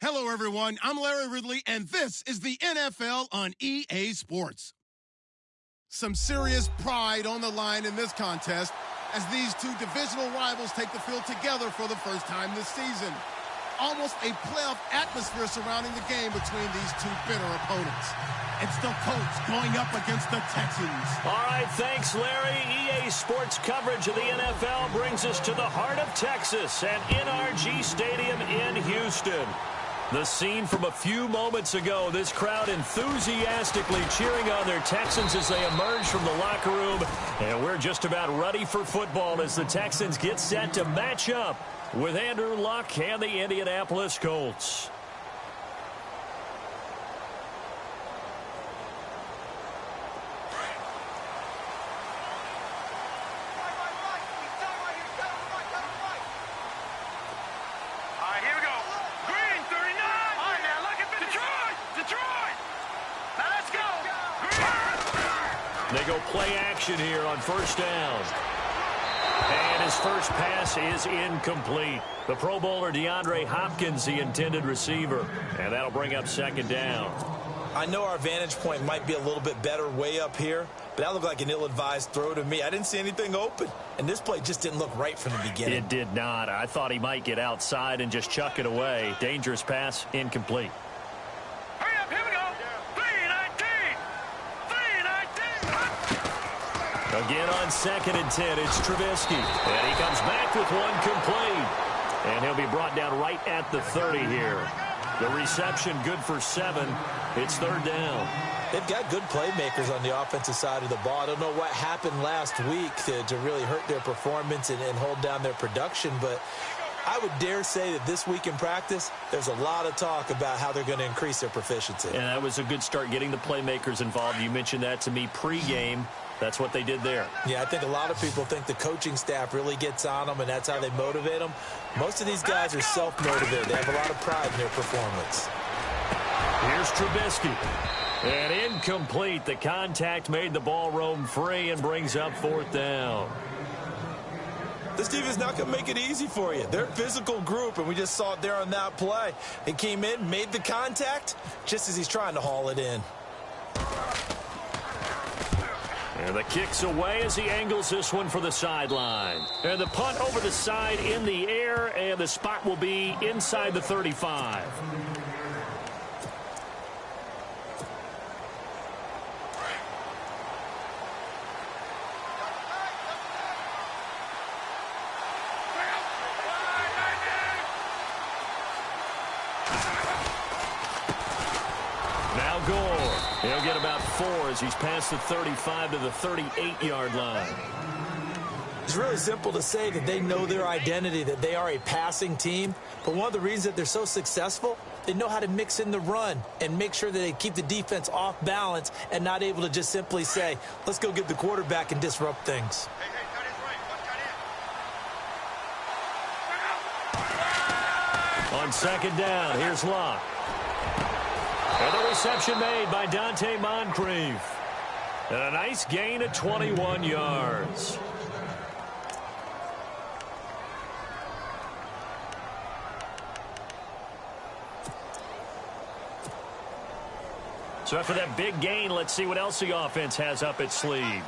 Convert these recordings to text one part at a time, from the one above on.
Hello, everyone. I'm Larry Ridley, and this is the NFL on EA Sports. Some serious pride on the line in this contest as these two divisional rivals take the field together for the first time this season. Almost a playoff atmosphere surrounding the game between these two bitter opponents. It's the Colts going up against the Texans. All right, thanks, Larry. EA Sports coverage of the NFL brings us to the heart of Texas and NRG Stadium in Houston. The scene from a few moments ago, this crowd enthusiastically cheering on their Texans as they emerge from the locker room. And we're just about ready for football as the Texans get set to match up with Andrew Luck and the Indianapolis Colts. They go play action here on first down. And his first pass is incomplete. The Pro Bowler DeAndre Hopkins, the intended receiver. And that'll bring up second down. I know our vantage point might be a little bit better way up here, but that looked like an ill-advised throw to me. I didn't see anything open, and this play just didn't look right from the beginning. It did not. I thought he might get outside and just chuck it away. Dangerous pass, incomplete. Again on 2nd and 10, it's Trubisky. And he comes back with one complete. And he'll be brought down right at the 30 here. The reception good for 7. It's third down. They've got good playmakers on the offensive side of the ball. I don't know what happened last week to really hurt their performance and hold down their production, but I would dare say that this week in practice, there's a lot of talk about how they're going to increase their proficiency. And that was a good start getting the playmakers involved. You mentioned that to me pregame. That's what they did there. Yeah, I think a lot of people think the coaching staff really gets on them, and that's how they motivate them. Most of these guys are self-motivated. They have a lot of pride in their performance. Here's Trubisky. And incomplete. The contact made the ball roam free and brings up fourth down. This defense is not going to make it easy for you. They're a physical group, and we just saw it there on that play. He came in, made the contact, just as he's trying to haul it in. And the kick's away as he angles this one for the sideline. And the punt over the side in the air, and the spot will be inside the 35. Now Gore. He'll get about 4 as he's past the 35 to the 38-yard line. It's really simple to say that they know their identity, that they are a passing team. But one of the reasons that they're so successful, they know how to mix in the run and make sure that they keep the defense off balance and not able to just simply say, let's go get the quarterback and disrupt things. On second down, here's Luck. And the reception made by Dante Moncrief. And a nice gain of 21 yards. So after that big gain, let's see what else the offense has up its sleeve.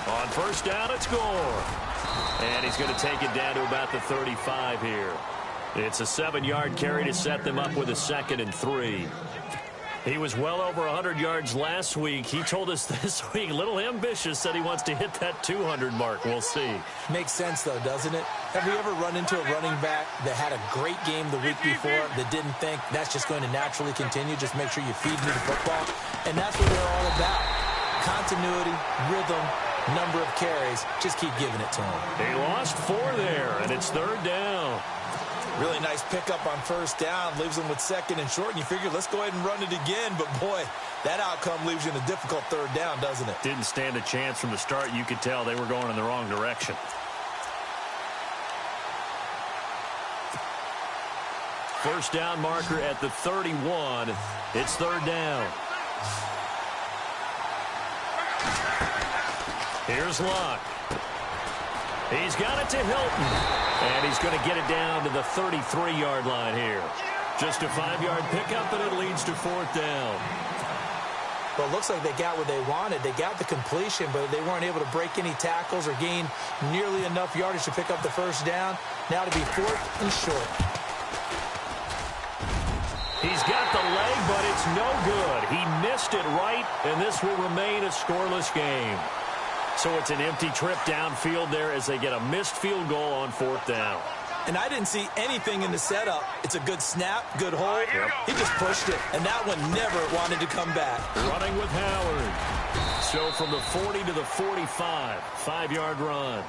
On first down, it's Gore. And he's going to take it down to about the 35 here. It's a 7-yard carry to set them up with a 2nd and 3. He was well over 100 yards last week. He told us this week, a little ambitious, said he wants to hit that 200 mark. We'll see. Makes sense, though, doesn't it? Have we ever run into a running back that had a great game the week before that didn't think that's just going to naturally continue? Just make sure you feed me the football. And that's what they're all about. Continuity, rhythm, number of carries. Just keep giving it to him. He lost 4 there, and it's third down. Really nice pickup on first down. Leaves them with 2nd and short, and you figure, let's go ahead and run it again. But, boy, that outcome leaves you in a difficult third down, doesn't it? Didn't stand a chance from the start. You could tell they were going in the wrong direction. First down marker at the 31. It's third down. Here's Luck. He's got it to Hilton. And he's going to get it down to the 33-yard line here. Just a 5-yard pickup, and it leads to 4th down. Well, it looks like they got what they wanted. They got the completion, but they weren't able to break any tackles or gain nearly enough yardage to pick up the first down. Now to be 4th and short. He's got the leg, but it's no good. He missed it right, and this will remain a scoreless game. So it's an empty trip downfield there as they get a missed field goal on 4th down. And I didn't see anything in the setup. It's a good snap, good hold. Yep. He just pushed it, and that one never wanted to come back. Running with Howard. So from the 40 to the 45, 5-yard run.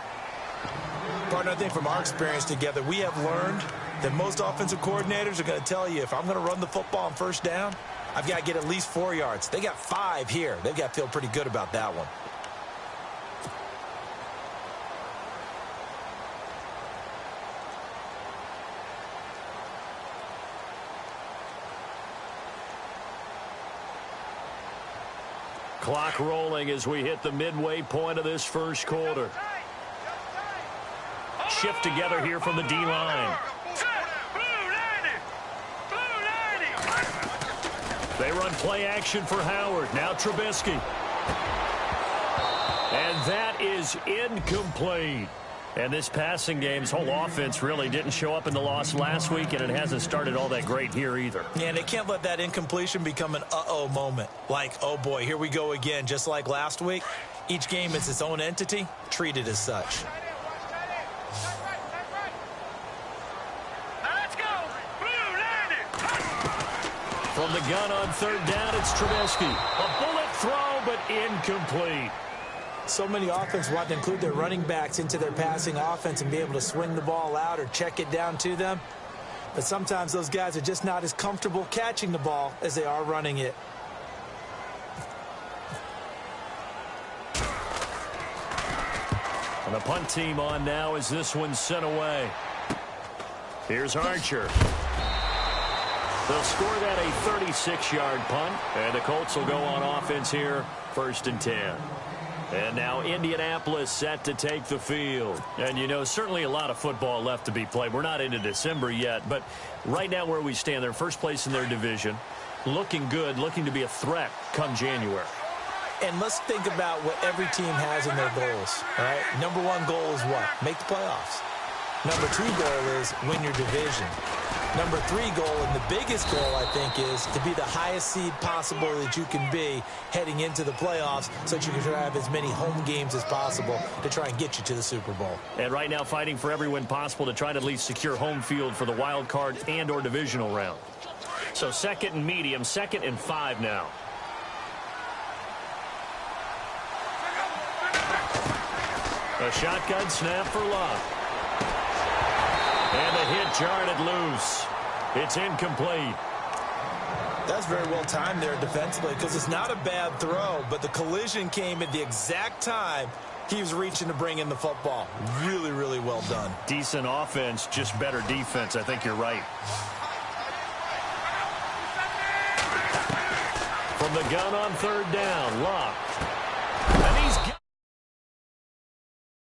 Partner, I think from our experience together, we have learned that most offensive coordinators are going to tell you, if I'm going to run the football on first down, I've got to get at least 4 yards. They got 5 here. They've got to feel pretty good about that one. Clock rolling as we hit the midway point of this first quarter. Shift together here from the D-line. They run play action for Howard. Now Trubisky. And that is incomplete. And this passing game's whole offense really didn't show up in the loss last week, and it hasn't started all that great here either. Yeah, and they can't let that incompletion become an uh-oh moment. Like, oh boy, here we go again, just like last week. Each game is its own entity, treated as such. From the gun on 3rd down, it's Trubisky. A bullet throw, but incomplete. So many offenses want to include their running backs into their passing offense and be able to swing the ball out or check it down to them. But sometimes those guys are just not as comfortable catching the ball as they are running it. And the punt team on now as this one's sent away. Here's Archer. They'll score that a 36-yard punt, and the Colts will go on offense here, 1st and 10. And now Indianapolis set to take the field. And, you know, certainly a lot of football left to be played. We're not into December yet, but right now where we stand, they're first place in their division, looking good, looking to be a threat come January. And let's think about what every team has in their goals, all right? Number 1 goal is what? Make the playoffs. Number 2 goal is win your division. Number 3 goal, and the biggest goal, I think, is to be the highest seed possible that you can be heading into the playoffs so that you can have as many home games as possible to try and get you to the Super Bowl. And right now fighting for every win possible to try to at least secure home field for the wild card and or divisional round. So 2nd and medium, 2nd and 5 now. A shotgun snap for Love. And the hit jarred loose. It's incomplete. That's very well timed there defensively because it's not a bad throw, but the collision came at the exact time he was reaching to bring in the football. Really, really well done. Decent offense, just better defense. I think you're right. From the gun on 3rd down, Locke. And he's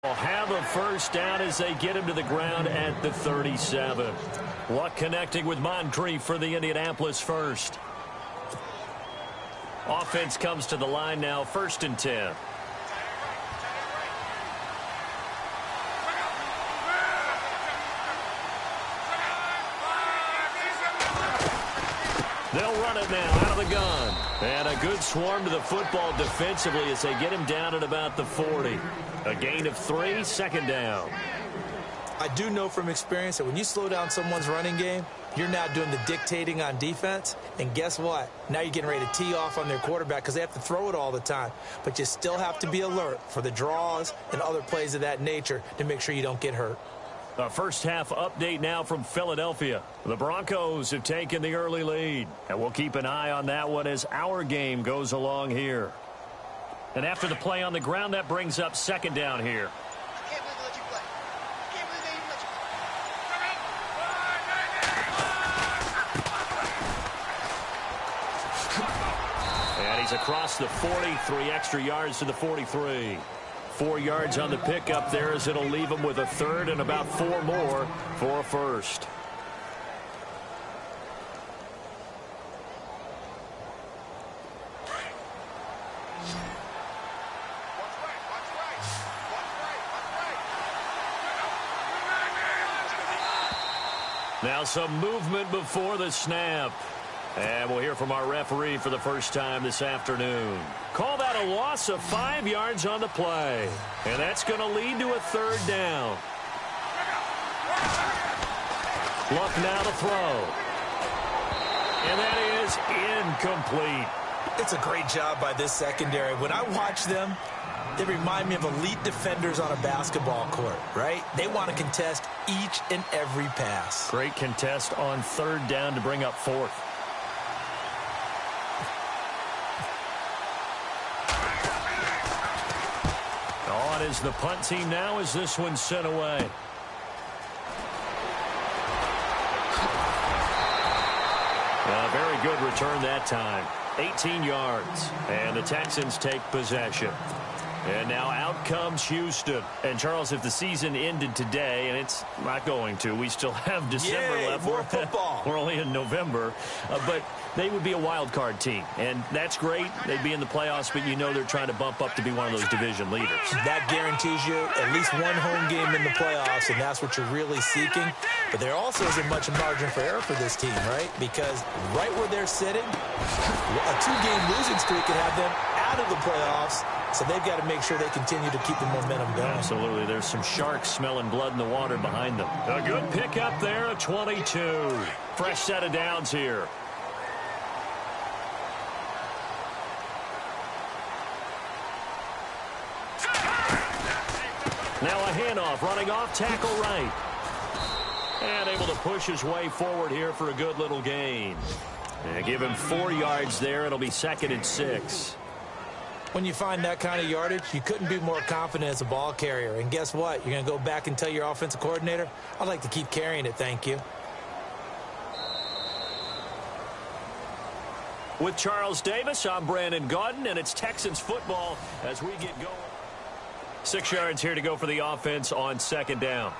will have a first down as they get him to the ground at the 37. Luck connecting with Moncrief for the Indianapolis first. Offense comes to the line now, 1st and 10. They'll run it now out of the gun. And a good swarm to the football defensively as they get him down at about the 40. A gain of 3, 2nd down. I do know from experience that when you slow down someone's running game, you're now doing the dictating on defense. And guess what? Now you're getting ready to tee off on their quarterback because they have to throw it all the time. But you still have to be alert for the draws and other plays of that nature to make sure you don't get hurt. A first half update now from Philadelphia. The Broncos have taken the early lead. And we'll keep an eye on that one as our game goes along here. And after the play on the ground, that brings up 2nd down here. And he's across the 40, 3 extra yards to the 43. 4 yards on the pickup there, as it'll leave them with a third and about 4 more for a first. Now some movement before the snap. And we'll hear from our referee for the first time this afternoon. Call that a loss of 5 yards on the play. And that's going to lead to a third down. Luck now to throw. And that is incomplete. It's a great job by this secondary. When I watch them, they remind me of elite defenders on a basketball court, right? They want to contest each and every pass. Great contest on third down to bring up fourth. On is the punt team now as this one's sent away. A very good return that time. 18 yards. And the Texans take possession. And now out comes Houston. And, Charles, if the season ended today, and it's not going to, we still have December left. More football. We're only in November. But they would be a wild card team. And that's great. They'd be in the playoffs, but you know they're trying to bump up to be one of those division leaders. That guarantees you at least one home game in the playoffs, and that's what you're really seeking. But there also isn't much margin for error for this team, right? Because right where they're sitting, a 2-game losing streak could have them out of the playoffs. So they've got to make sure they continue to keep the momentum going. Absolutely. There's some sharks smelling blood in the water behind them. A good pickup there, a 22. Fresh set of downs here. Now a handoff, running off tackle right. And able to push his way forward here for a good little gain. And give him 4 yards there. It'll be 2nd and 6. When you find that kind of yardage, you couldn't be more confident as a ball carrier. And guess what? You're going to go back and tell your offensive coordinator, I'd like to keep carrying it, thank you. With Charles Davis, I'm Brandon Gaudin, and it's Texans football as we get going. 6 yards here to go for the offense on 2nd down.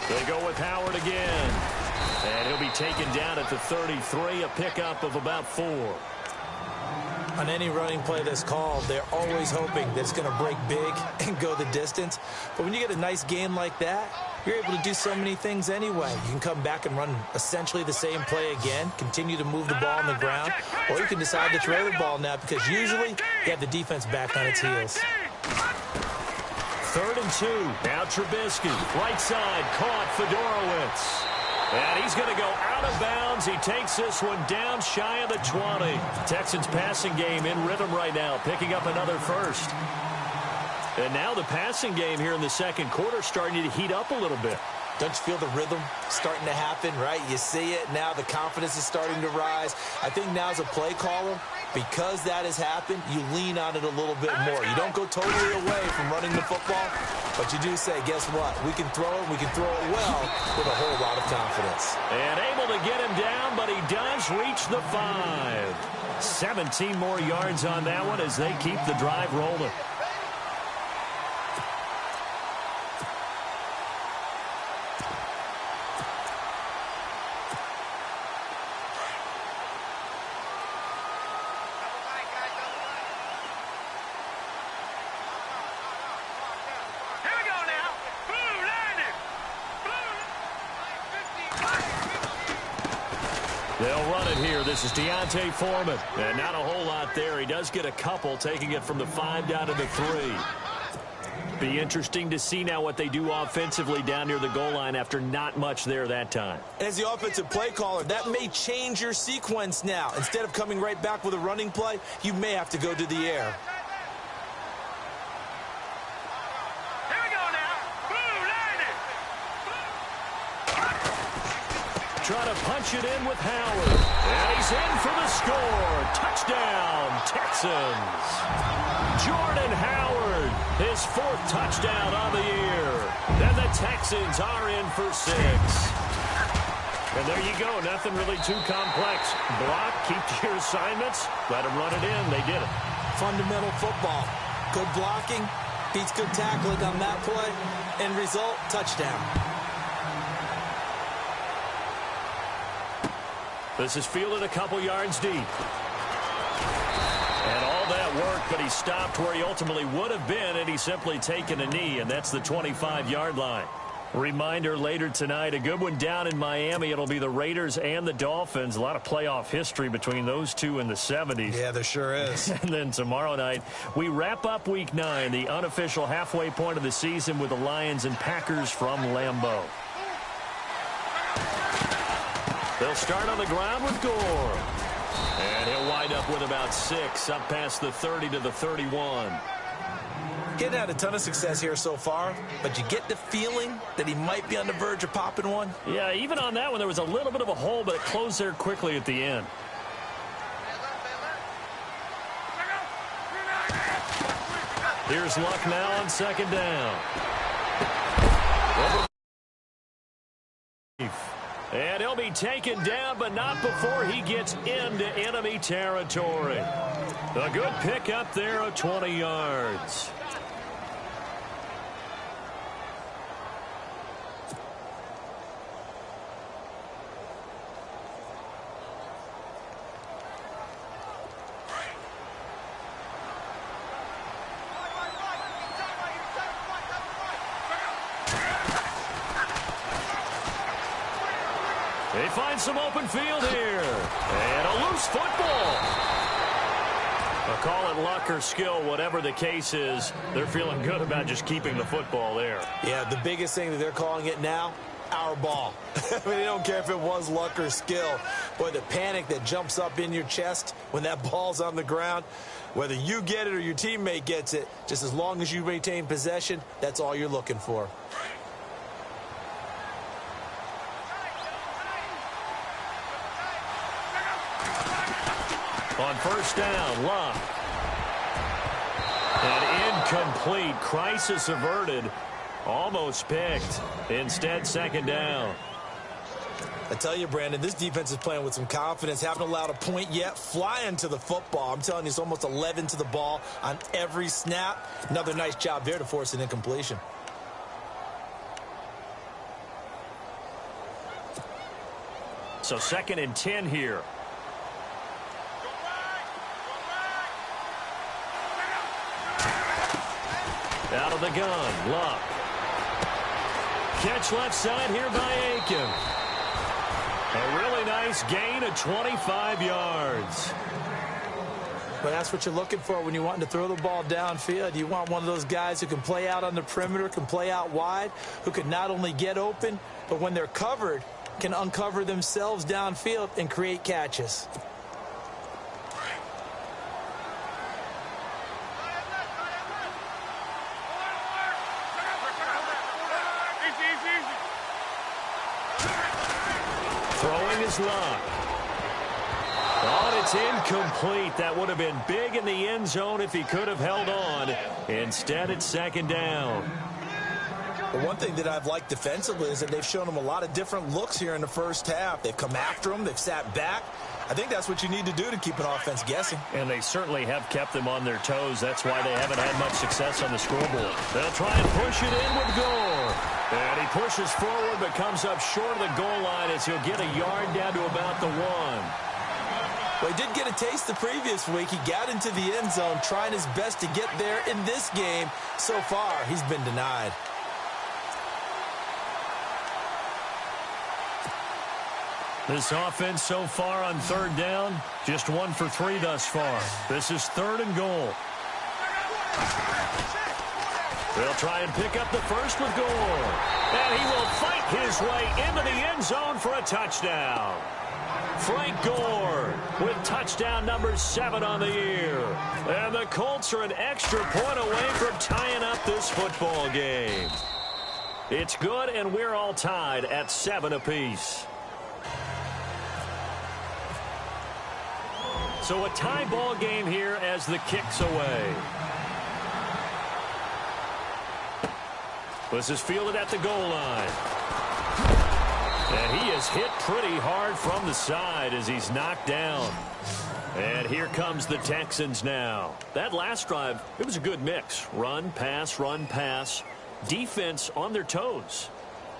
They go with Howard again. And he'll be taken down at the 33, a pickup of about 4. On any running play that's called, they're always hoping that it's going to break big and go the distance. But when you get a nice gain like that, you're able to do so many things anyway. You can come back and run essentially the same play again, continue to move the ball on the ground, or you can decide to throw the ball now because usually you have the defense back on its heels. 3rd and 2. Now Trubisky. Right side. Caught Fedorowicz. And he's going to go out of bounds. He takes this one down shy of the 20. Texans passing game in rhythm right now. Picking up another first. And now the passing game here in the second quarter starting to heat up a little bit. Don't you feel the rhythm starting to happen, right? You see it. Now the confidence is starting to rise. I think now as a play caller, because that has happened, you lean on it a little bit more. You don't go totally away from running the football, but you do say, guess what? We can throw it. We can throw it well with a whole lot of confidence. And able to get him down, but he does reach the 5. 17 more yards on that one as they keep the drive rolling. They'll run it here. This is Deontay Foreman. And not a whole lot there. He does get a couple, taking it from the 5 down to the 3. Be interesting to see now what they do offensively down near the goal line after not much there that time. As the offensive play caller, that may change your sequence now. Instead of coming right back with a running play, you may have to go to the air. Trying to punch it in with Howard. And he's in for the score. Touchdown, Texans. Jordan Howard, his 4th touchdown on the year. And the Texans are in for 6. And there you go. Nothing really too complex. Block, keep to your assignments, let them run it in. They did it. Fundamental football. Good blocking, beats good tackling on that play. End result, touchdown. This is fielded a couple yards deep. And all that work, but he stopped where he ultimately would have been, and he's simply taken a knee, and that's the 25-yard line. Reminder later tonight, a good one down in Miami. It'll be the Raiders and the Dolphins. A lot of playoff history between those two in the 70s. Yeah, there sure is. And then tomorrow night, we wrap up Week 9, the unofficial halfway point of the season with the Lions and Packers from Lambeau. They'll start on the ground with Gore. And he'll wind up with about 6, up past the 30 to the 31. Getting had a ton of success here so far, but you get the feeling that he might be on the verge of popping one. Yeah, even on that one, there was a little bit of a hole, but it closed there quickly at the end. Here's Luck now on second down. And he'll be taken down, but not before he gets into enemy territory. A good pick up there of 20 yards. They find some open field here. And a loose football. I'll call it luck or skill, whatever the case is. They're feeling good about just keeping the football there. Yeah, the biggest thing that they're calling it now, our ball. I mean, they don't care if it was luck or skill. Boy, the panic that jumps up in your chest when that ball's on the ground, whether you get it or your teammate gets it, just as long as you maintain possession, that's all you're looking for. On first down, Luck. And incomplete. Crisis averted. Almost picked. Instead, second down. I tell you, Brandon, this defense is playing with some confidence. Haven't allowed a point yet. Flying to the football. I'm telling you, it's almost 11 to the ball on every snap. Another nice job there to force an incompletion. So second and 10 here. Out of the gun, Luck. Catch left side here by Aiken. A really nice gain of 25 yards. But that's what you're looking for when you're wanting to throw the ball downfield. You want one of those guys who can play out on the perimeter, can play out wide, who can not only get open, but when they're covered, can uncover themselves downfield and create catches. Throwing is Luck. Oh, it's incomplete. That would have been big in the end zone if he could have held on. Instead, it's second down. But one thing that I've liked defensively is that they've shown him a lot of different looks here in the first half. They've come after him. They've sat back. I think that's what you need to do to keep an offense guessing. And they certainly have kept them on their toes. That's why they haven't had much success on the scoreboard. They'll try and push it in with Gore. And he pushes forward but comes up short of the goal line as he'll get a yard down to about the 1. Well, he did get a taste the previous week. He got into the end zone trying his best to get there in this game. So far, he's been denied. This offense so far on third down, just 1 for 3 thus far. This is third and goal. They'll try and pick up the first with Gore. And he will fight his way into the end zone for a touchdown. Frank Gore with touchdown number 7 on the year. And the Colts are an extra point away from tying up this football game. It's good, and we're all tied at 7 apiece. So a tie ball game here as the kick's away. This is fielded at the goal line. And he is hit pretty hard from the side as he's knocked down. And here comes the Texans now. That last drive, it was a good mix. Run, pass, defense on their toes.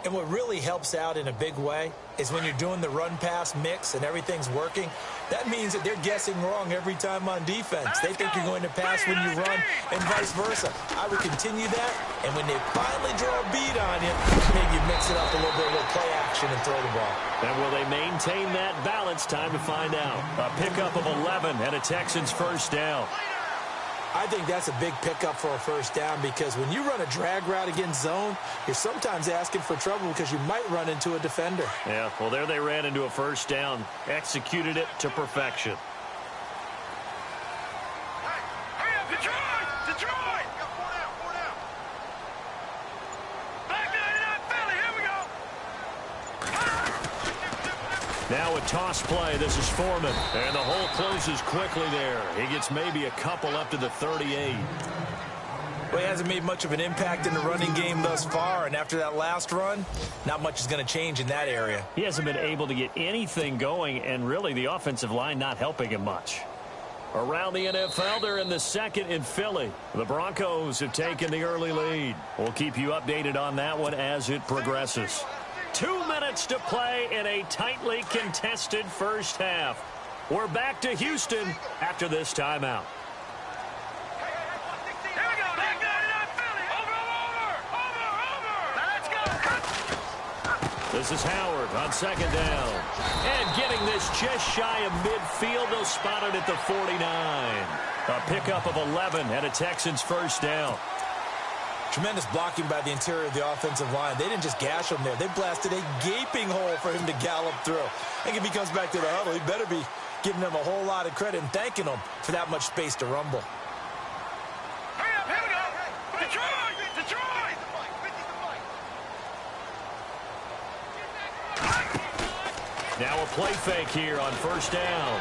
And what really helps out in a big way is when you're doing the run-pass mix and everything's working, that means that they're guessing wrong every time on defense. They think you're going to pass when you run and vice versa. I would continue that, and when they finally draw a beat on you, maybe you mix it up a little bit with play action and throw the ball. And will they maintain that balance? Time to find out. A pickup of 11 and a Texans first down. I think that's a big pickup for a first down because when you run a drag route against zone, you're sometimes asking for trouble because you might run into a defender. Yeah, well, there they ran into a first down. Executed it to perfection. Now a toss play. This is Foreman. And the hole closes quickly there. He gets maybe a couple up to the 38. Well, he hasn't made much of an impact in the running game thus far. And after that last run, not much is going to change in that area. He hasn't been able to get anything going. And really, the offensive line not helping him much. Around the NFL, they're in the second in Philly. The Broncos have taken the early lead. We'll keep you updated on that one as it progresses. 2 minutes to play in a tightly contested first half. We're back to Houston after this timeout. This is Howard on second down. And getting this just shy of midfield. They'll spot it at the 49. A pickup of 11 and a Texans first down. Tremendous blocking by the interior of the offensive line. They didn't just gash him there. They blasted a gaping hole for him to gallop through. I think if he comes back to the huddle, he better be giving them a whole lot of credit and thanking them for that much space to rumble. Hurry up, here we go. Detroit! Detroit! Now a play fake here on first down.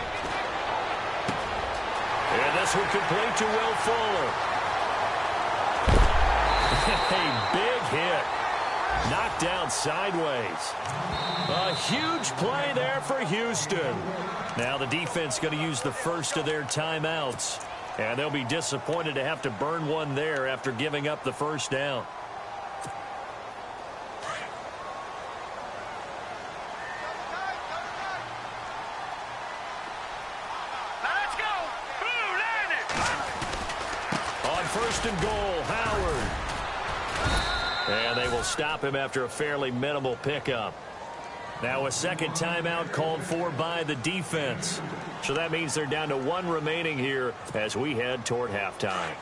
And this one complete to Will Fuller. A big hit. Knocked down sideways. A huge play there for Houston. Now the defense going to use the first of their timeouts. And they'll be disappointed to have to burn one there after giving up the first down. Let's go! Blue landed! On first and goal, Howard. And they will stop him after a fairly minimal pickup. Now a second timeout called for by the defense. So that means they're down to one remaining here as we head toward halftime.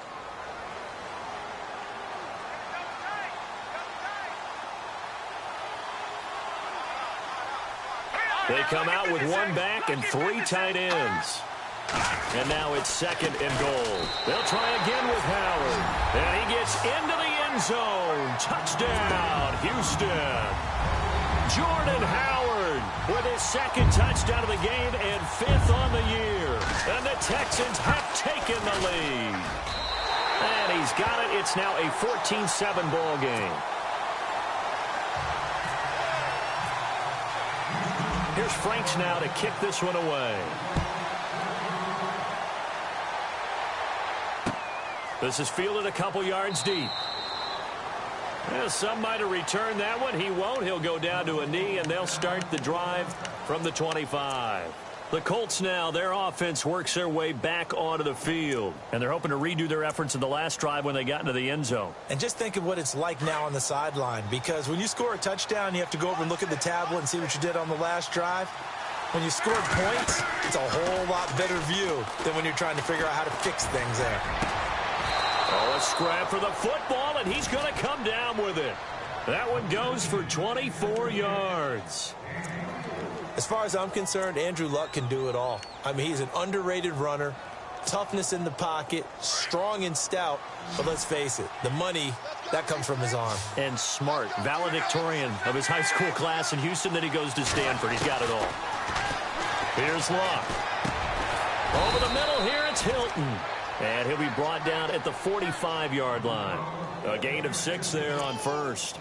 They come out with one back and three tight ends. And now it's second and goal. They'll try again with Howard. And he gets into the end zone. Touchdown, Houston. Jordan Howard with his second touchdown of the game and fifth on the year. And the Texans have taken the lead. And he's got it. It's now a 14-7 ball game. Here's Franks now to kick this one away. This is fielded a couple yards deep. Well, some might have returned that one. He won't. He'll go down to a knee, and they'll start the drive from the 25. The Colts now, their offense works their way back onto the field. And they're hoping to redo their efforts in the last drive when they got into the end zone. And just think of what it's like now on the sideline. Because when you score a touchdown, you have to go over and look at the tablet and see what you did on the last drive. When you scored points, it's a whole lot better view than when you're trying to figure out how to fix things there. Oh, a scrap for the football, and he's going to come down with it. That one goes for 24 yards. As far as I'm concerned, Andrew Luck can do it all. I mean, he's an underrated runner, toughness in the pocket, strong and stout. But let's face it, the money, that comes from his arm. And smart, valedictorian of his high school class in Houston. Then he goes to Stanford. He's got it all. Here's Luck. Over the middle here, it's Hilton. And he'll be brought down at the 45-yard line. A gain of 6 there on first.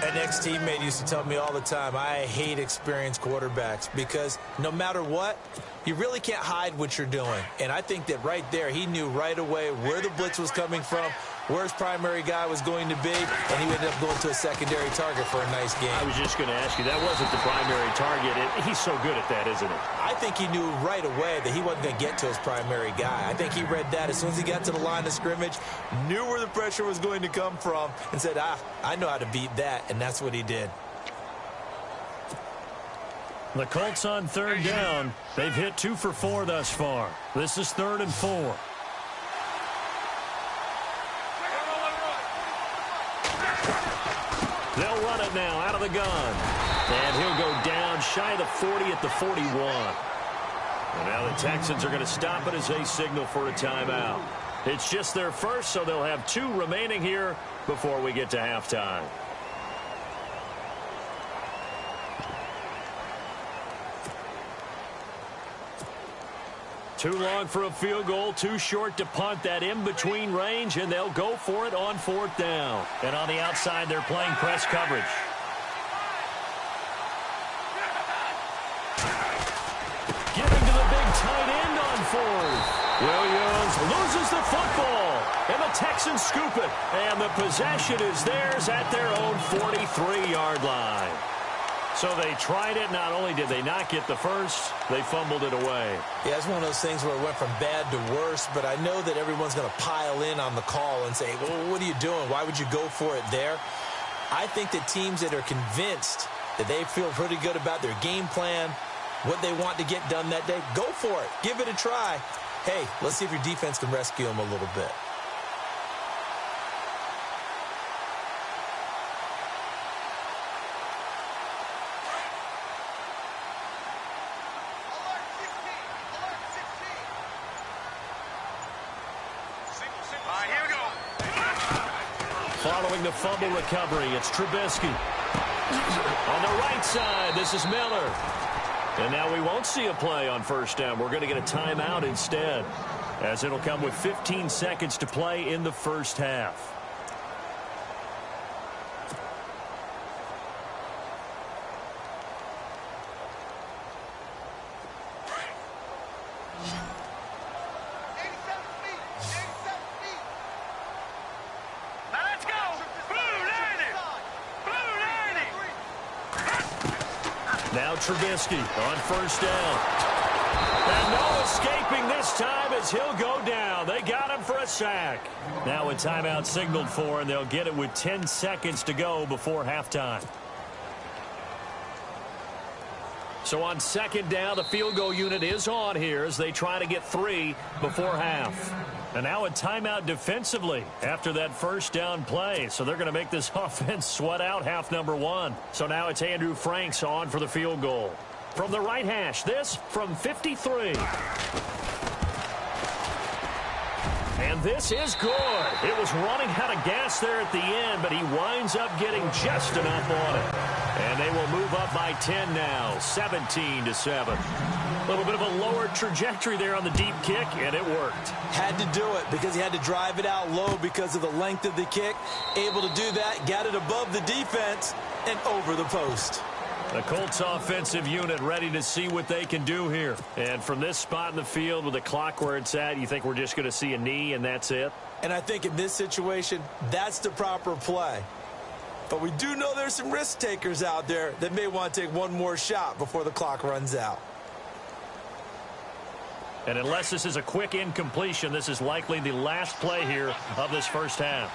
An ex-teammate used to tell me all the time, I hate experienced quarterbacks because no matter what, you really can't hide what you're doing. And I think that right there, he knew right away where the blitz was coming from, where his primary guy was going to be, and he ended up going to a secondary target for a nice game. I was just going to ask you, that wasn't the primary target. He's so good at that, isn't he? I think he knew right away that he wasn't going to get to his primary guy. I think he read that as soon as he got to the line of scrimmage, knew where the pressure was going to come from, and said, I know how to beat that, and that's what he did. The Colts on third down. They've hit 2 for 4 thus far. This is 3rd and 4. They'll run it now out of the gun. And he'll go down shy of the 40 at the 41. And now the Texans are going to stop it as they signal for a timeout. It's just their first, so they'll have 2 remaining here before we get to halftime. Too long for a field goal, too short to punt. That in-between range, and they'll go for it on 4th down. And on the outside, they're playing press coverage. Giving to the big tight end on 4th. Williams loses the football, and the Texans scoop it. And the possession is theirs at their own 43-yard line. So they tried it. Not only did they not get the first, they fumbled it away. Yeah, it's one of those things where it went from bad to worse, but I know that everyone's going to pile in on the call and say, well, what are you doing? Why would you go for it there? I think that teams that are convinced that they feel pretty good about their game plan, what they want to get done that day, go for it. Give it a try. Hey, let's see if your defense can rescue them a little bit. Following the fumble recovery, it's Trubisky. On the right side, this is Miller. And now we won't see a play on 1st down. We're going to get a timeout instead, as it'll come with 15 seconds to play in the first half. Now Trubisky on 1st down. And no escaping this time as he'll go down. They got him for a sack. Now a timeout signaled for, and they'll get it with 10 seconds to go before halftime. So on 2nd down, the field goal unit is on here as they try to get 3 before half. And now a timeout defensively after that 1st down play. So they're going to make this offense sweat out half number 1. So now it's Andrew Franks on for the field goal. From the right hash, this from 53. And this is good. It was running out of gas there at the end, but he winds up getting just enough on it. And they will move up by 10 now, 17-7. A little bit of a lower trajectory there on the deep kick, and it worked. Had to do it because he had to drive it out low because of the length of the kick. Able to do that, got it above the defense and over the post. The Colts offensive unit ready to see what they can do here. And from this spot in the field with the clock where it's at, you think we're just going to see a knee and that's it? And I think in this situation, that's the proper play. But we do know there's some risk takers out there that may want to take one more shot before the clock runs out. And unless this is a quick incompletion, this is likely the last play here of this first half.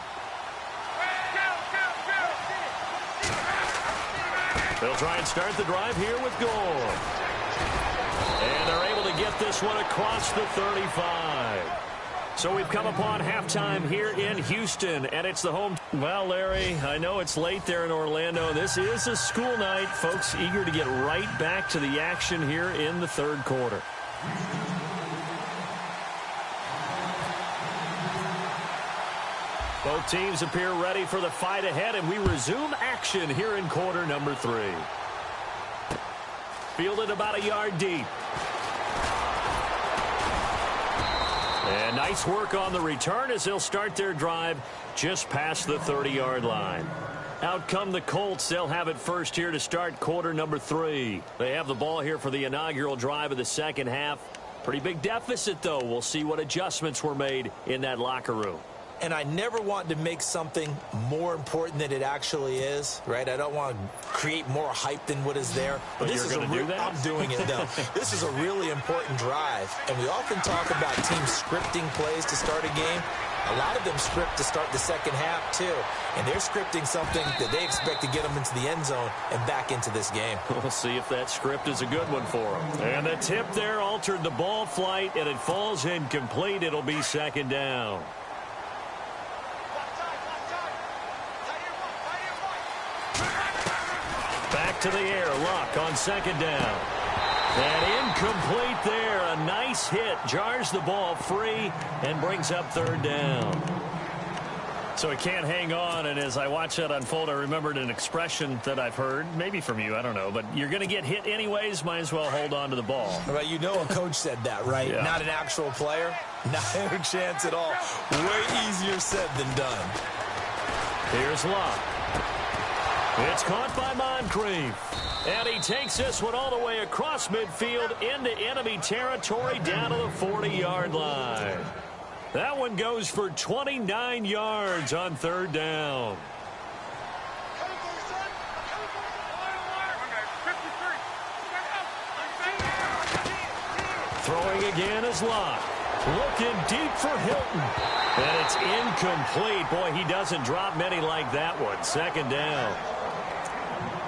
They'll try and start the drive here with Gore. And they're able to get this one across the 35. So we've come upon halftime here in Houston, and it's the home. Well, Larry, I know it's late there in Orlando. This is a school night. Folks eager to get right back to the action here in the 3rd quarter. Both teams appear ready for the fight ahead, and we resume action here in quarter number 3. Fielded about a yard deep. And nice work on the return as they'll start their drive just past the 30-yard line. Out come the Colts. They'll have it first here to start quarter number 3. They have the ball here for the inaugural drive of the second half. Pretty big deficit, though. We'll see what adjustments were made in that locker room. And I never want to make something more important than it actually is, right? I don't want to create more hype than what is there. But this you're going to do that? I'm doing it, though. This is a really important drive. And we often talk about teams scripting plays to start a game. A lot of them script to start the second half, too. And they're scripting something that they expect to get them into the end zone and back into this game. We'll see if that script is a good one for them. And the tip there altered the ball flight, and it falls incomplete. It'll be second down. Back to the air. Luck on second down. And incomplete there. A nice hit. Jars the ball free and brings up third down. So he can't hang on, and as I watch that unfold, I remembered an expression that I've heard, maybe from you, I don't know, but you're going to get hit anyways, might as well hold on to the ball. Right, you know a coach said that, right? Yeah. Not an actual player. Not a chance at all. Way easier said than done. Here's Luck. It's caught by Moncrief. And he takes this one all the way across midfield into enemy territory down to the 40-yard line. That one goes for 29 yards on third down. Throwing again is Locke. Looking deep for Hilton. And it's incomplete. Boy, he doesn't drop many like that one. Second down.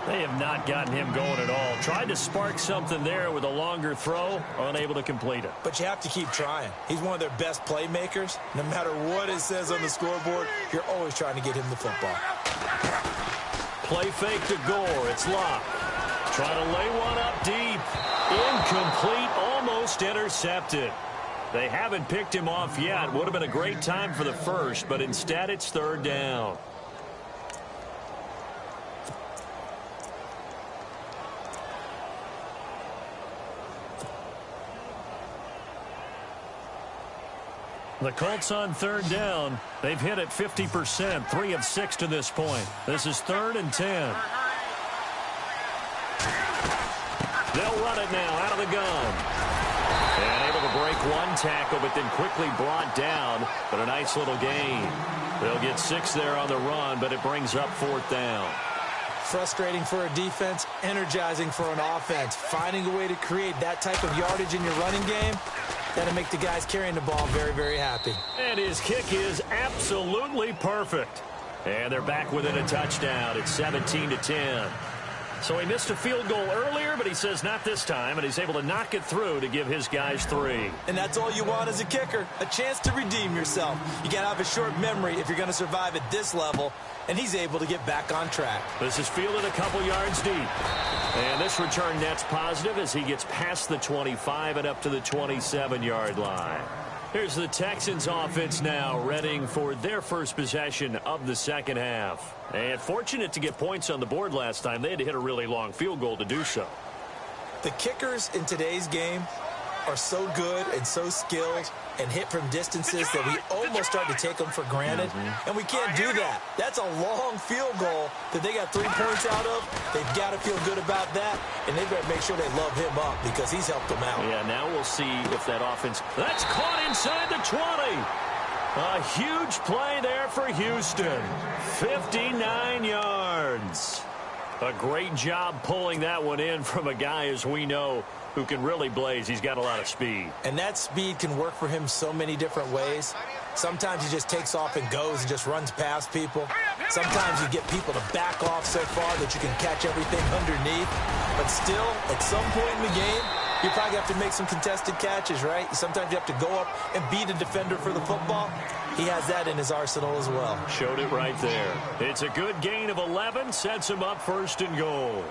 They have not gotten him going at all. Tried to spark something there with a longer throw, unable to complete it. But you have to keep trying. He's one of their best playmakers. No matter what it says on the scoreboard, you're always trying to get him the football. Play fake to Gore. It's Locke. Trying to lay one up deep. Incomplete, almost intercepted. They haven't picked him off yet. Would have been a great time for the first, but instead it's third down. The Colts on third down. They've hit it 50%, 3 of 6 to this point. This is 3rd and 10. They'll run it now out of the gun. And able to break one tackle, but then quickly brought down. But a nice little gain. They'll get 6 there on the run, but it brings up 4th down. Frustrating for a defense, energizing for an offense. Finding a way to create that type of yardage in your running game, that'll make the guys carrying the ball very, very happy. And his kick is absolutely perfect. And they're back within a touchdown. It's 17-10. So he missed a field goal earlier, but he says not this time, and he's able to knock it through to give his guys 3. And that's all you want as a kicker, a chance to redeem yourself. You got to have a short memory if you're going to survive at this level, and he's able to get back on track. This is fielded a couple yards deep. And this return net's positive as he gets past the 25 and up to the 27-yard line. Here's the Texans offense now, readying for their first possession of the second half. And fortunate to get points on the board last time. They had to hit a really long field goal to do so. The kickers in today's game are so good and so skilled and hit from distances that we almost start to take them for granted. And we can't do that. That's a long field goal that they got 3 points out of. They've got to feel good about that, and they've got to make sure they love him up because he's helped them out. Yeah, now we'll see if that offense... That's caught inside the 20. A huge play there for Houston. 59 yards. A great job pulling that one in from a guy, as we know, who can really blaze. He's got a lot of speed. And that speed can work for him so many different ways. Sometimes he just takes off and goes and just runs past people. Sometimes you get people to back off so far that you can catch everything underneath. But still, at some point in the game, you probably have to make some contested catches, right? Sometimes you have to go up and beat a defender for the football. He has that in his arsenal as well. Showed it right there. It's a good gain of 11. Sets him up 1st and goal.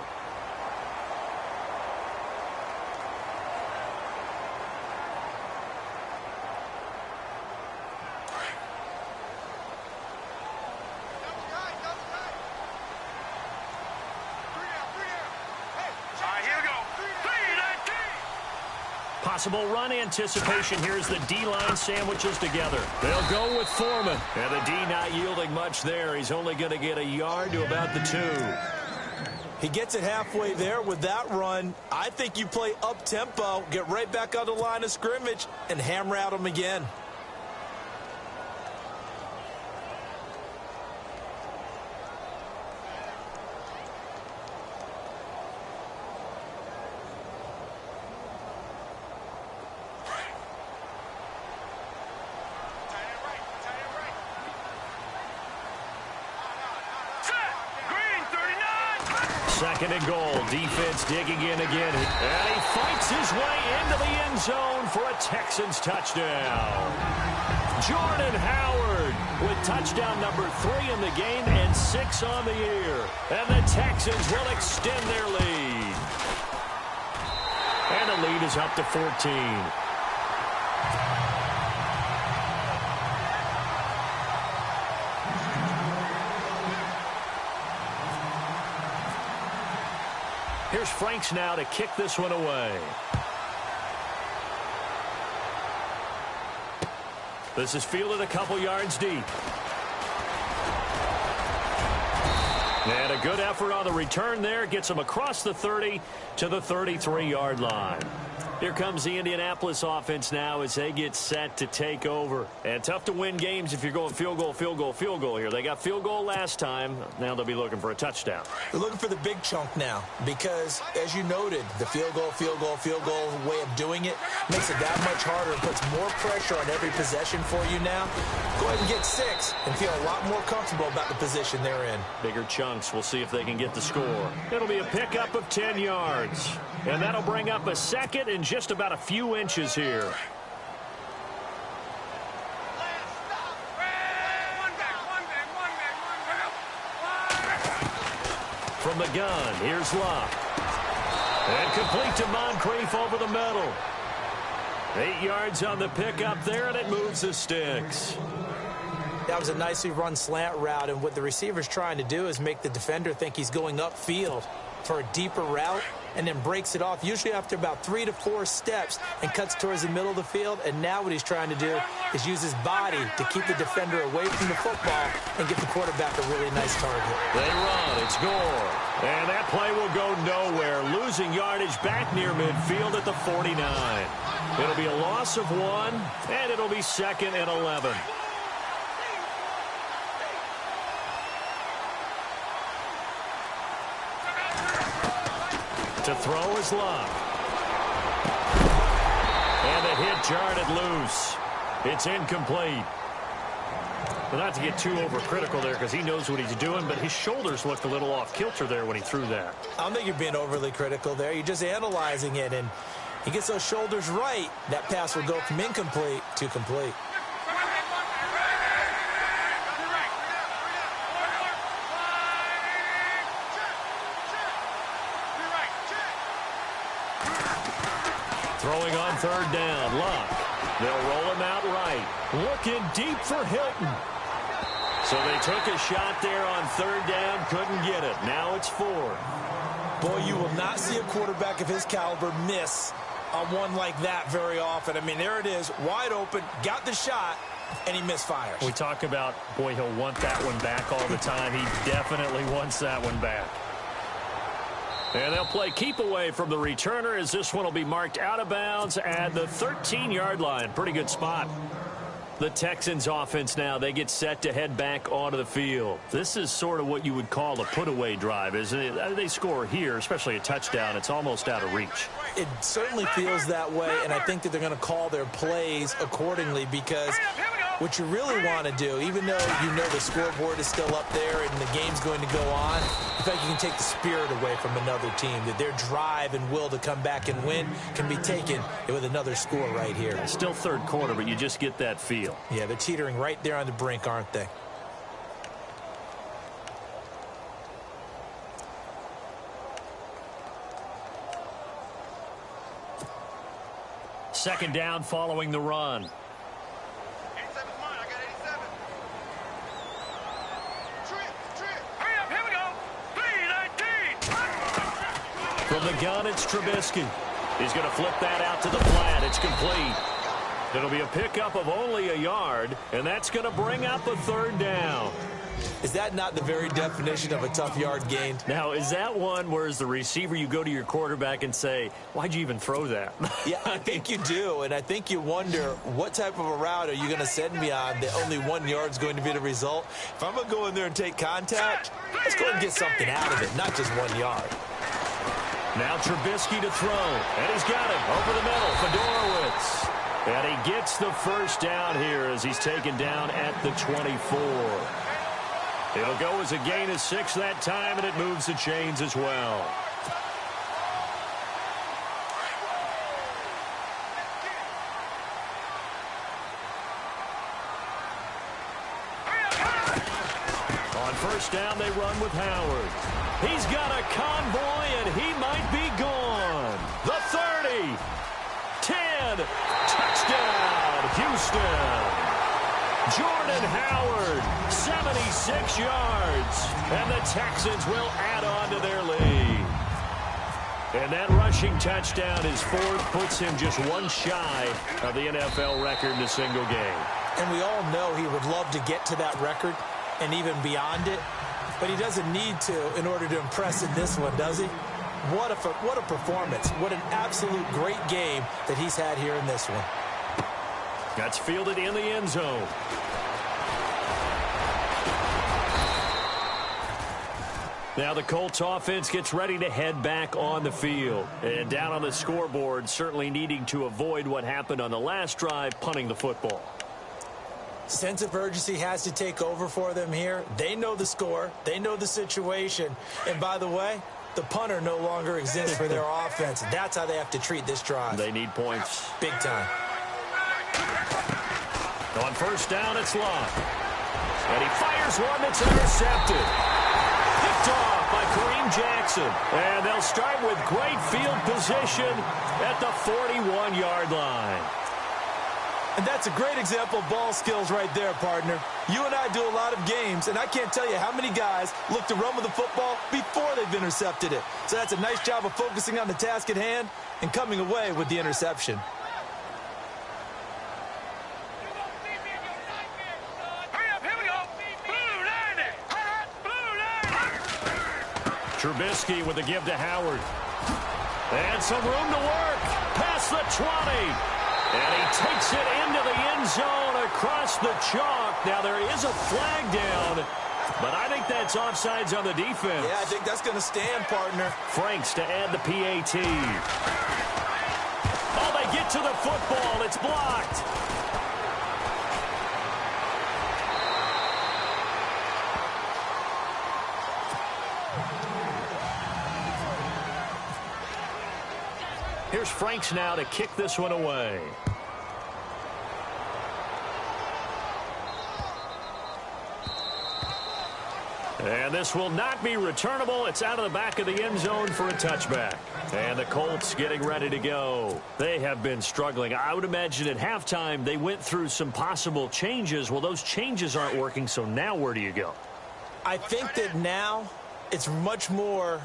Possible run anticipation here as the D-line sandwiches together. They'll go with Foreman. And the D not yielding much there. He's only going to get a yard to about the 2. He gets it halfway there with that run. I think you play up-tempo, get right back on the line of scrimmage, and hammer at him again. Second and goal. Defense digging in again. And he fights his way into the end zone for a Texans touchdown. Jordan Howard with touchdown number 3 in the game and 6 on the year. And the Texans will extend their lead. And the lead is up to 14. Here's Franks now to kick this one away. This is fielded a couple yards deep. And a good effort on the return there. Gets him across the 30 to the 33-yard line. Here comes the Indianapolis offense now as they get set to take over. And tough to win games if you're going field goal, field goal, field goal here. They got field goal last time. Now they'll be looking for a touchdown. They're looking for the big chunk now because, as you noted, the field goal way of doing it makes it that much harder and puts more pressure on every possession for you now. Go ahead and get 6 and feel a lot more comfortable about the position they're in. Bigger chunks. We'll see if they can get the score. It'll be a pickup of 10 yards. And that'll bring up a second and just about a few inches here. From the gun, here's Luck. And complete to Moncrief over the middle. 8 yards on the pickup there, and it moves the sticks. That was a nicely run slant route, and what the receiver's trying to do is make the defender think he's going upfield for a deeper route, and then breaks it off, usually after about 3 to 4 steps, and cuts towards the middle of the field. And now what he's trying to do is use his body to keep the defender away from the football and give the quarterback a really nice target. They run. It's Gore. And that play will go nowhere. Losing yardage back near midfield at the 49. It'll be a loss of 1, and it'll be 2nd and 11. To throw is Luck. And the hit jarred it loose. It's incomplete. Well, not to get too overcritical there because he knows what he's doing, but his shoulders looked a little off kilter there when he threw that. I don't think you're being overly critical there. You're just analyzing it, and he gets those shoulders right. That pass will go from incomplete to complete. Throwing on 3rd down, Luck. They'll roll him out right. Looking deep for Hilton. So they took a shot there on 3rd down, couldn't get it. Now it's 4th. Boy, you will not see a quarterback of his caliber miss on one like that very often. I mean, there it is, wide open, got the shot, and he misfires. We talk about, boy, he'll want that one back all the time. He definitely wants that one back. And they'll play keep away from the returner as this one will be marked out of bounds at the 13-yard line. Pretty good spot. The Texans offense now, they get set to head back onto the field. This is sort of what you would call a put-away drive, isn't it? They score here, especially a touchdown. It's almost out of reach. It certainly feels that way, and I think that they're going to call their plays accordingly because what you really want to do, even though you know the scoreboard is still up there and the game's going to go on, in fact, you can take the spirit away from another team, that their drive and will to come back and win can be taken with another score right here. It's still 3rd quarter, but you just get that feel. Yeah, they're teetering right there on the brink, aren't they? Second down following the run. 87's mine. I got 87. Trip. Hurry up. Here we go. 319. From the gun, it's Trubisky. He's going to flip that out to the flat. It's complete. It'll be a pickup of only a yard, and that's going to bring up a third down. Is that not the very definition of a tough yard gained? Now, is that one where as the receiver you go to your quarterback and say, why'd you even throw that? Yeah, I think you do, and I think you wonder what type of a route are you going to send me on that only 1 yard's going to be the result? If I'm going to go in there and take contact, let's go and get something out of it, not just 1 yard. Now Trubisky to throw, and he's got it over the middle. Fedorowicz. And he gets the first down here as he's taken down at the 24. It'll go as a gain of 6 that time, and it moves the chains as well. On first down, they run with Howard. He's got a convoy, and he might be gone. The 30. 10. Touchdown, Houston. Jordan Howard, 76 yards. And the Texans will add on to their lead. And that rushing touchdown, his fourth, puts him just one shy of the NFL record in a single game. And we all know he would love to get to that record and even beyond it. But he doesn't need to in order to impress in this one, does he? What a performance. What an absolute great game that he's had here in this one. That's fielded in the end zone. Now the Colts offense gets ready to head back on the field. And down on the scoreboard, certainly needing to avoid what happened on the last drive, punting the football. Sense of urgency has to take over for them here. They know the score. They know the situation. And by the way, the punter no longer exists for their offense. That's how they have to treat this drive. They need points. Big time. On first down, it's Locke. And he fires one that's intercepted. Picked off by Kareem Jackson. And they'll start with great field position at the 41-yard line. And that's a great example of ball skills right there, partner. You and I do a lot of games, and I can't tell you how many guys look to run with the football before they've intercepted it. So that's a nice job of focusing on the task at hand and coming away with the interception. Trubisky with a give to Howard. And some room to work. Past the 20. And he takes it into the end zone across the chalk. Now there is a flag down, but I think that's offsides on the defense. Yeah, I think that's going to stand, partner. Franks to add the PAT. Oh, they get to the football. It's blocked. Here's Franks now to kick this one away. And this will not be returnable. It's out of the back of the end zone for a touchback. And the Colts getting ready to go. They have been struggling. I would imagine at halftime they went through some possible changes. Well, those changes aren't working, so now where do you go? I think that now it's much more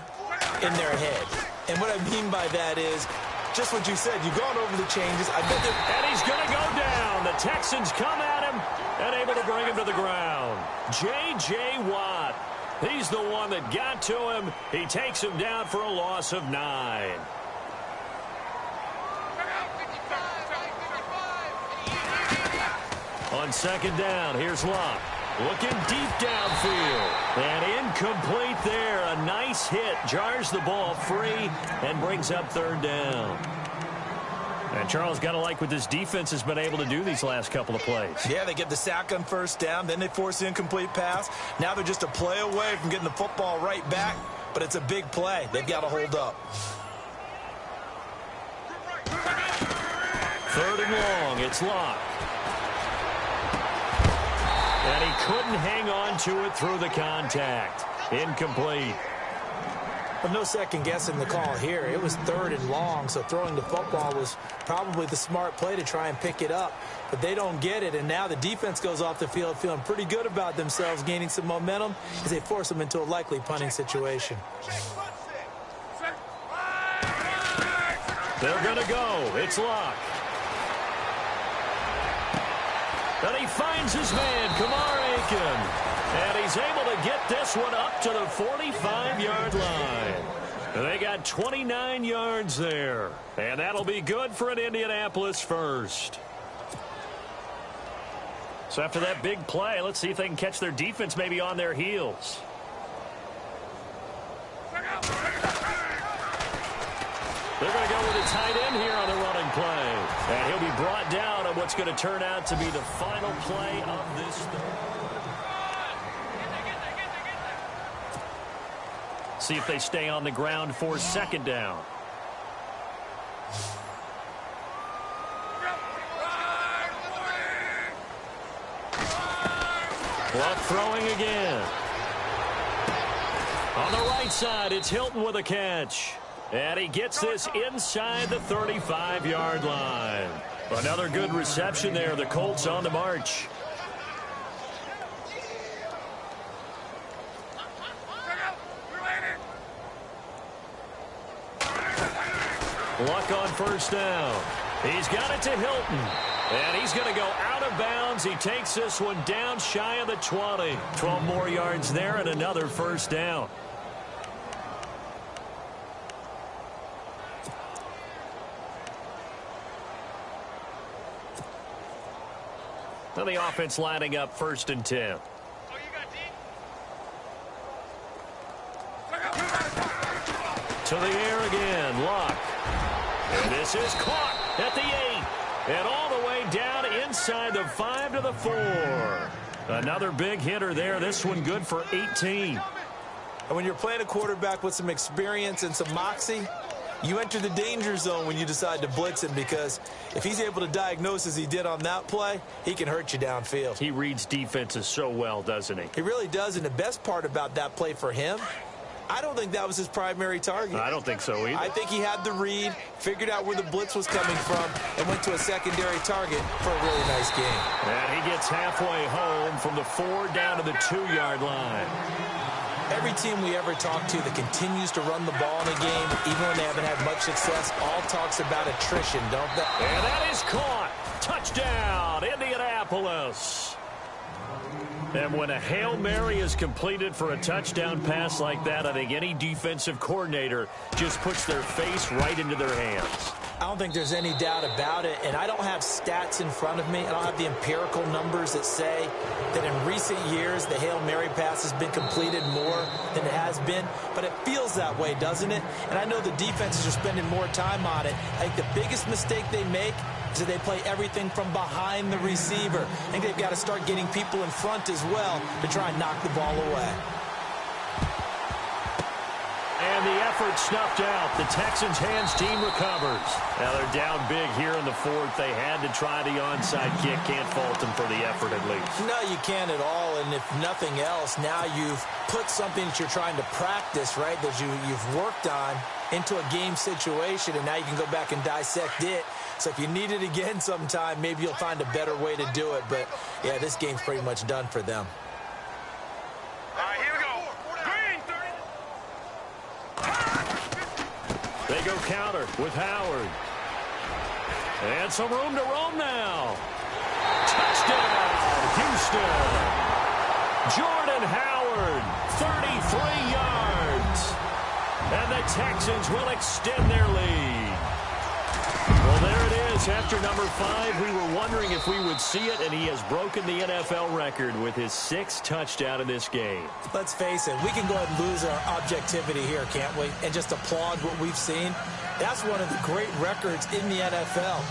in their head. And what I mean by that is just what you said. You've gone over the changes. And he's going to go down. The Texans come at him and able to bring him to the ground. J.J. Watt. He's the one that got to him. He takes him down for a loss of 9. On second down, here's Locke. Looking deep downfield. And incomplete there. A nice hit. Jars the ball free and brings up third down. And Charles, got to like what this defense has been able to do these last couple of plays. Yeah, they get the sack on first down. Then they force the incomplete pass. Now they're just a play away from getting the football right back. But it's a big play. They've got to hold up. Third and long. It's Locke. And he couldn't hang on to it through the contact. Incomplete. But no second guessing the call here. It was third and long, so throwing the football was probably the smart play to try and pick it up. But they don't get it, and now the defense goes off the field feeling pretty good about themselves, gaining some momentum as they force them into a likely punting situation. They're going to go. It's Luck. And he finds his man, Kamar Aiken. And he's able to get this one up to the 45-yard line. And they got 29 yards there. And that'll be good for an Indianapolis first. So after that big play, let's see if they can catch their defense maybe on their heels. They're going to go with a tight end here on the running play. And he'll be brought down on what's going to turn out to be the final play of this third. See if they stay on the ground for second down. Luck throwing again. On the right side, it's Hilton with a catch. And he gets this inside the 35-yard line. Another good reception there. The Colts on the march. Luck on first down. He's got it to Hilton. And he's going to go out of bounds. He takes this one down shy of the 20. 12 more yards there and another first down. Now the offense lining up 1st and 10. To the air again, Luck. And this is caught at the 8. And all the way down inside the 5 to the 4. Another big hitter there. This one good for 18. And when you're playing a quarterback with some experience and some moxie, you enter the danger zone when you decide to blitz him, because if he's able to diagnose as he did on that play, he can hurt you downfield. He reads defenses so well, doesn't he? He really does, and the best part about that play for him, I don't think that was his primary target. I don't think so either. I think he had the read, figured out where the blitz was coming from, and went to a secondary target for a really nice game. And he gets halfway home from the 4 down to the 2-yard line. Every team we ever talk to that continues to run the ball in a game, even when they haven't had much success, all talks about attrition, don't they? And that is caught. Touchdown, Indianapolis. And when a Hail Mary is completed for a touchdown pass like that, I think any defensive coordinator just puts their face right into their hands. I don't think there's any doubt about it, and I don't have stats in front of me. I don't have the empirical numbers that say that in recent years the Hail Mary pass has been completed more than it has been, but it feels that way, doesn't it? And I know the defenses are spending more time on it. I think the biggest mistake they make is that they play everything from behind the receiver. I think they've got to start getting people in front as well to try and knock the ball away. And the effort snuffed out. The Texans' hands team recovers. Now they're down big here in the 4th. They had to try the onside kick. Can't fault them for the effort at least. No, you can't at all. And if nothing else, now you've put something that you're trying to practice, right, that you've worked on into a game situation, and now you can go back and dissect it. So if you need it again sometime, maybe you'll find a better way to do it. But, yeah, this game's pretty much done for them. All right, here we go. Green, 30. They go counter with Howard. And some room to roam now. Touchdown, Houston. Jordan Howard, 33 yards. And the Texans will extend their lead. Well, there it is. After number 5, we were wondering if we would see it, and he has broken the NFL record with his 6th touchdown in this game. Let's face it, we can go ahead and lose our objectivity here, can't we? And just applaud what we've seen. That's one of the great records in the NFL.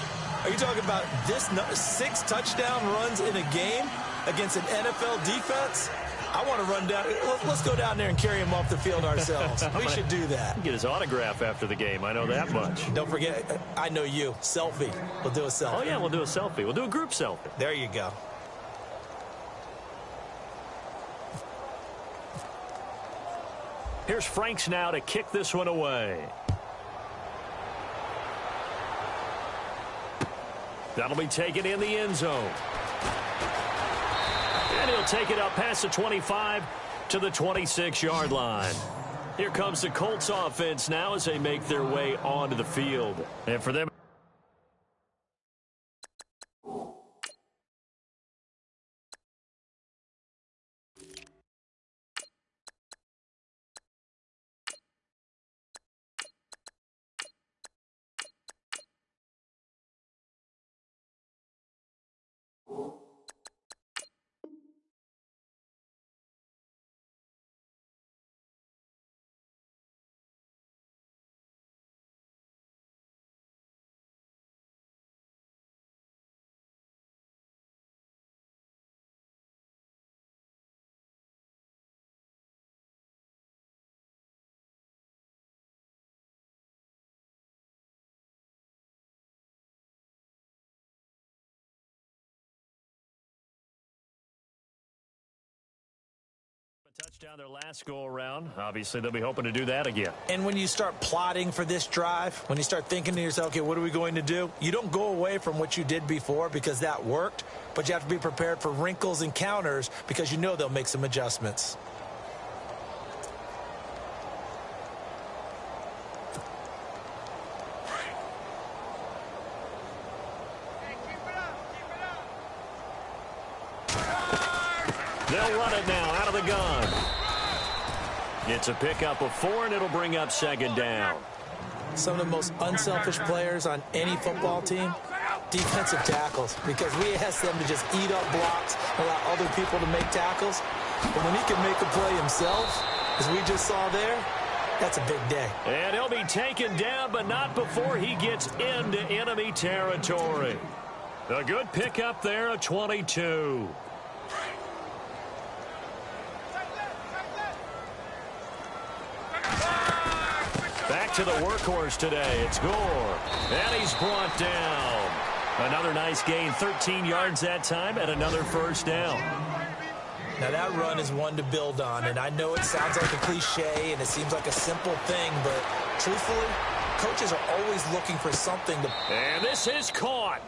Are you talking about this 6 touchdown runs in a game against an NFL defense? I want to run down. Let's go down there and carry him off the field ourselves. We should do that. Get his autograph after the game. I know that much. Don't forget, I know you. Selfie. We'll do a selfie. Oh, yeah, we'll do a selfie. We'll do a group selfie. There you go. Here's Franks now to kick this one away. That'll be taken in the end zone. And he'll take it up past the 25 to the 26-yard line. Here comes the Colts offense now as they make their way onto the field. And for them, touchdown their last go-around. Obviously, they'll be hoping to do that again. And when you start plotting for this drive, when you start thinking to yourself, okay, what are we going to do? You don't go away from what you did before because that worked, but you have to be prepared for wrinkles and counters because you know they'll make some adjustments. They'll run it now out of the gun. It's a pickup of 4, and it'll bring up second down. Some of the most unselfish players on any football team, defensive tackles, because we ask them to just eat up blocks, allow other people to make tackles. But when he can make a play himself, as we just saw there, that's a big day. And he'll be taken down, but not before he gets into enemy territory. A good pickup there of 22. Back to the workhorse today. It's Gore. And he's brought down. Another nice gain, 13 yards that time, and another first down. Now, that run is one to build on, and I know it sounds like a cliche, and it seems like a simple thing, but truthfully, coaches are always looking for something to... And this is caught.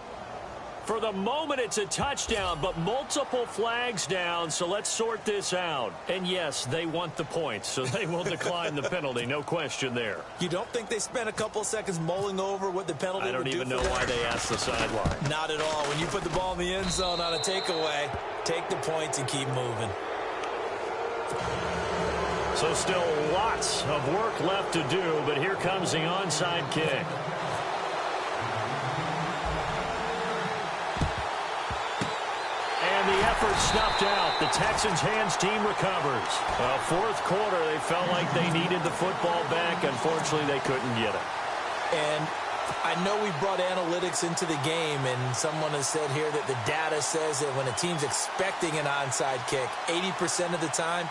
For the moment, it's a touchdown, but multiple flags down, so let's sort this out. And yes, they want the points, so they will decline the penalty, no question there. You don't think they spent a couple seconds mulling over what the penalty would do? I don't even know why they asked the sideline. Not at all. When you put the ball in the end zone on a takeaway, take the points and keep moving. So still lots of work left to do, but here comes the onside kick. The effort snuffed out. The Texans' hands team recovers. Fourth quarter, they felt like they needed the football back. Unfortunately, they couldn't get it. And I know we brought analytics into the game, and someone has said here that the data says that when a team's expecting an onside kick, 80% of the time,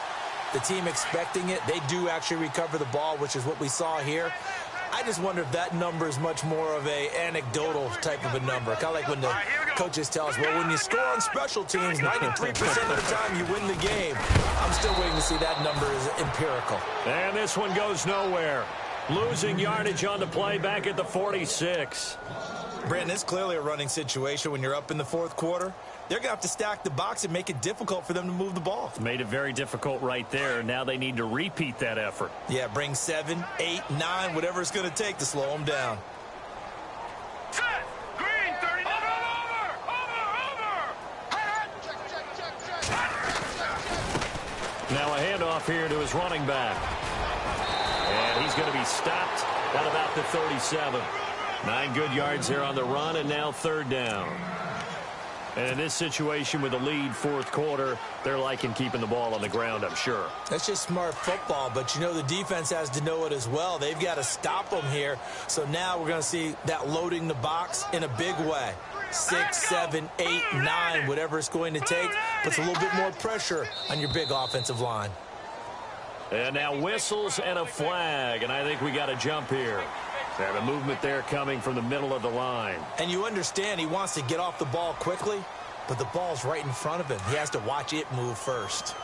the team expecting it, they do actually recover the ball, which is what we saw here. I just wonder if that number is much more of a anecdotal type of a number. Kind of like when the coaches tell us, well, when you score on special teams, 93% of the time you win the game. I'm still waiting to see that number is empirical. And this one goes nowhere. Losing yardage on the play back at the 46. Brandon, it's clearly a running situation when you're up in the fourth quarter. They're going to have to stack the box and make it difficult for them to move the ball. Made it very difficult right there. Now they need to repeat that effort. Yeah, bring 7, 8, 9, whatever it's going to take to slow them down. Set. Green, 30. Over. Now a handoff here to his running back. And he's going to be stopped at about the 37. 9 good yards there on the run, and now third down. And in this situation with the lead fourth quarter, they're liking keeping the ball on the ground, I'm sure. That's just smart football, but you know the defense has to know it as well. They've got to stop them here. So now we're going to see that loading the box in a big way. 6, 7, 8, 9, whatever it's going to take, puts a little bit more pressure on your big offensive line. And now whistles and a flag, and I think we got a jump here. And a movement there coming from the middle of the line. And you understand he wants to get off the ball quickly, but the ball's right in front of him. He has to watch it move first.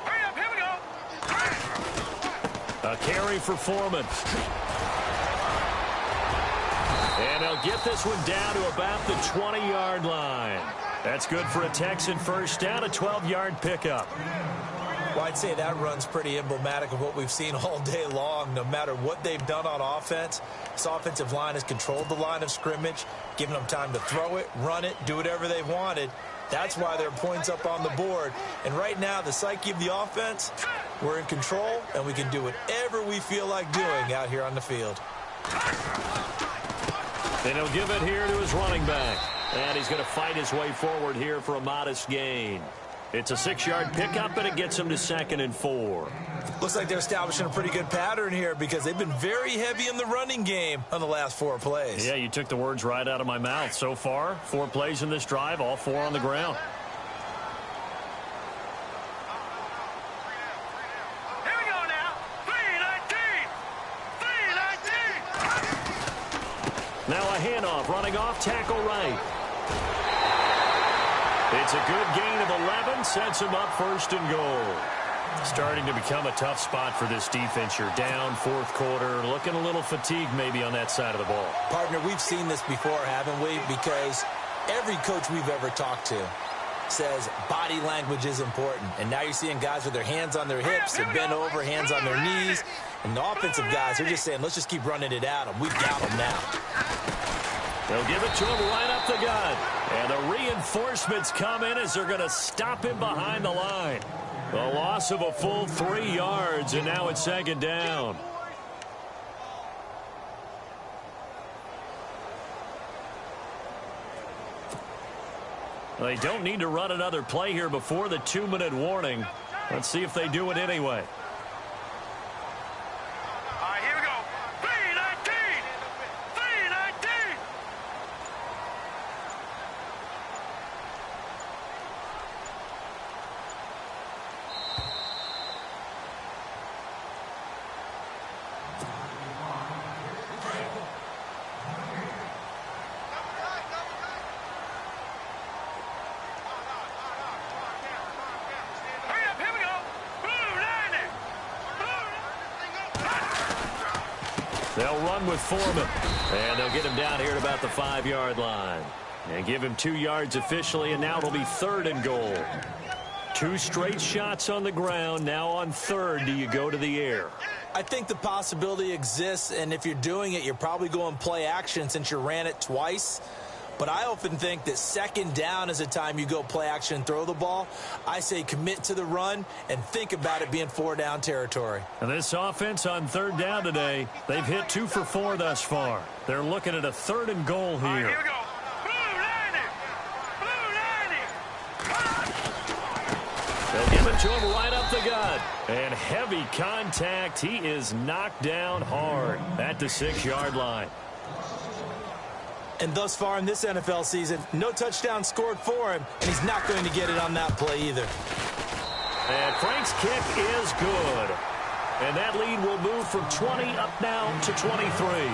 Hurry up, here we go. A carry for Foreman. And they'll get this one down to about the 20-yard line. That's good for a Texan first down, a 12-yard pickup. Well, I'd say that run's pretty emblematic of what we've seen all day long. No matter what they've done on offense, this offensive line has controlled the line of scrimmage, given them time to throw it, run it, do whatever they've wanted. That's why there are points up on the board. And right now, the psyche of the offense, we're in control, and we can do whatever we feel like doing out here on the field. And he'll give it here to his running back. And he's going to fight his way forward here for a modest gain. It's a 6-yard pickup, and it gets him to 2nd and 4. Looks like they're establishing a pretty good pattern here because they've been very heavy in the running game on the last 4 plays. Yeah, you took the words right out of my mouth. So far, 4 plays in this drive, all 4 on the ground. Here we go now. 3-19. Now a handoff, running off, tackle right. It's a good gain of 11, sets him up 1st and goal. Starting to become a tough spot for this defense. You're down 4th quarter, looking a little fatigued maybe on that side of the ball. Partner, we've seen this before, haven't we? Because every coach we've ever talked to says body language is important. And now you're seeing guys with their hands on their hips, they're bent over, hands on their knees. And the offensive guys are just saying, let's just keep running it at them. We've got them now. They'll give it to him right up the gut. And the reinforcements come in as they're going to stop him behind the line. The loss of a full 3 yards, and now it's 2nd down. They don't need to run another play here before the 2-minute warning. Let's see if they do it anyway. All right, here we go. 3-19. 3-19. Hurry up, here we go. Blue 90. They'll run with Foreman, and they'll get him down here at about the 5-yard line. And give him 2 yards officially, and now it'll be 3rd and goal. 2 straight shots on the ground. Now on 3rd, do you go to the air? I think the possibility exists, and if you're doing it, you're probably going play action since you ran it twice. But I often think that 2nd down is the time you go play action and throw the ball. I say commit to the run and think about it being 4-down territory. And this offense on 3rd down today, they've hit 2 for 4 thus far. They're looking at a 3rd and goal All right, here. here we go. Blue 90. Blue 90. They'll give it to him right up the gut. And heavy contact. He is knocked down hard at the 6-yard line. And thus far in this NFL season, no touchdown scored for him, and he's not going to get it on that play either. And Frank's kick is good. And that lead will move from 20 up now to 23.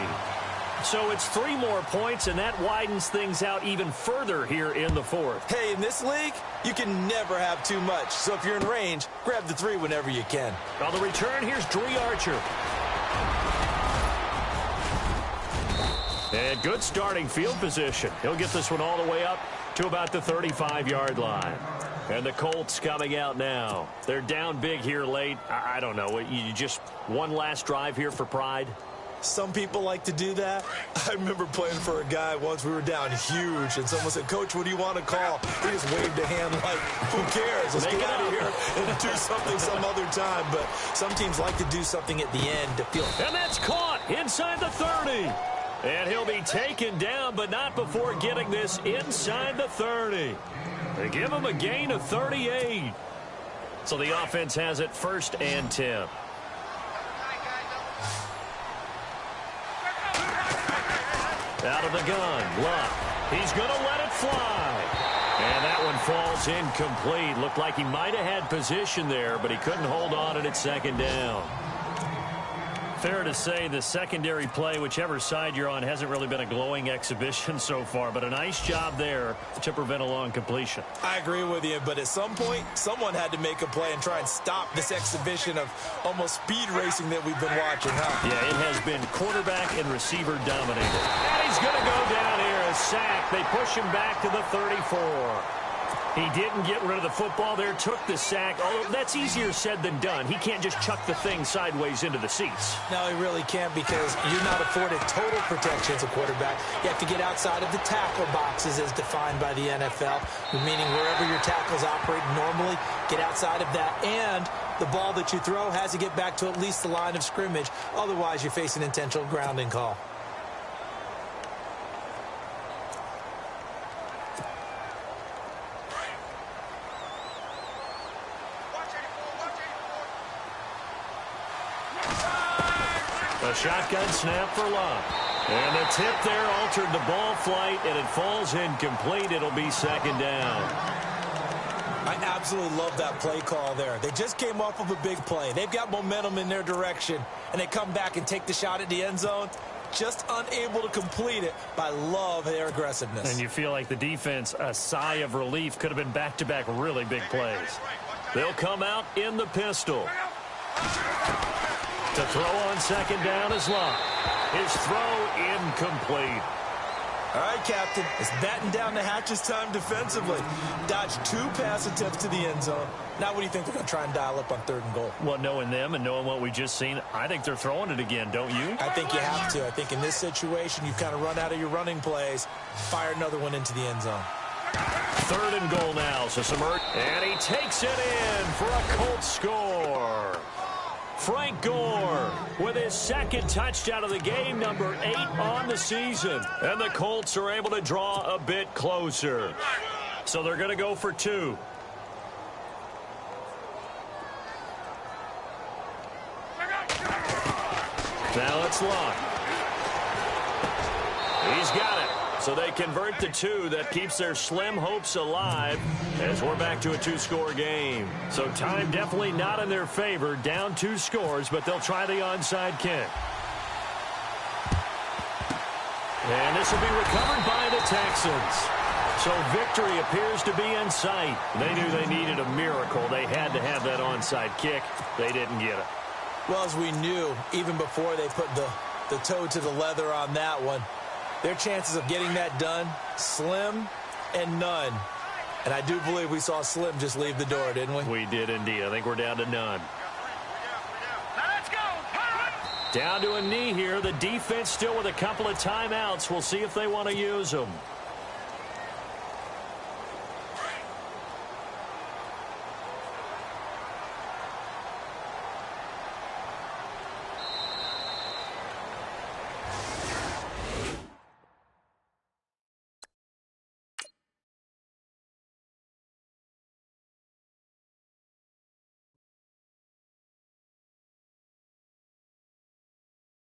So it's 3 more points, and that widens things out even further here in the 4th. Hey, in this league, you can never have too much. So if you're in range, grab the 3 whenever you can. On the return, here's Dree Archer. And good starting field position. He'll get this one all the way up to about the 35-yard line. And the Colts coming out now. They're down big here late. I don't know. You just one last drive here for pride? Some people like to do that. I remember playing for a guy once. We were down huge, and someone said, "Coach, what do you want to call?" He just waved a hand like, who cares? Let's get out of here and do something some other time. But some teams like to do something at the end to feel. And that's caught inside the 30. And he'll be taken down, but not before getting this inside the 30. They give him a gain of 38. So the offense has it 1st and 10. Out of the gun, Luck. He's going to let it fly. And that one falls incomplete. Looked like he might have had position there, but he couldn't hold on, and it's 2nd down. Fair to say the secondary play, whichever side you're on, hasn't really been a glowing exhibition so far, but a nice job there to prevent a long completion. I agree with you, but at some point, someone had to make a play and try and stop this exhibition of almost speed racing that we've been watching, huh? Yeah, it has been quarterback and receiver dominated. And he's going to go down here as sack. They push him back to the 34. He didn't get rid of the football there, took the sack. Although that's easier said than done. He can't just chuck the thing sideways into the seats. No, he really can't, because you're not afforded total protection as a quarterback. You have to get outside of the tackle boxes as defined by the NFL, meaning wherever your tackles operate normally, get outside of that. And the ball that you throw has to get back to at least the line of scrimmage. Otherwise, you face an intentional grounding call. A shotgun snap for Love. And the tip there altered the ball flight, and it falls incomplete. It'll be second down. I absolutely love that play call there. They just came off of a big play. They've got momentum in their direction, and they come back and take the shot at the end zone, just unable to complete it. But I love their aggressiveness. And you feel like the defense, a sigh of relief, could have been back-to-back really big plays. They'll come out in the pistol. To throw on second down is Love. His throw incomplete. All right, Captain. It's batten down the hatches time defensively. Dodged 2 pass attempts to the end zone. Now what do you think they're going to try and dial up on 3rd and goal? Well, knowing them and knowing what we just seen, I think they're throwing it again, don't you? I think you have to. I think in this situation, you've kind of run out of your running plays. Fire another one into the end zone. 3rd and goal now. So and he takes it in for a Colts score. Frank Gore with his 2nd touchdown of the game, number 8 on the season. And the Colts are able to draw a bit closer. So they're going to go for 2. Now it's Love. He's got it. So they convert the 2. That keeps their slim hopes alive as we're back to a 2-score game. So time definitely not in their favor. Down 2 scores, but they'll try the onside kick. And this will be recovered by the Texans. So victory appears to be in sight. They knew they needed a miracle. They had to have that onside kick. They didn't get it. Well, as we knew, even before they put the toe to the leather on that one, their chances of getting that done, slim and none. And I do believe we saw Slim just leave the door, didn't we? We did indeed. I think we're down to none. Let's go. Down to a knee here. The defense still with a couple of timeouts. We'll see if they want to use them.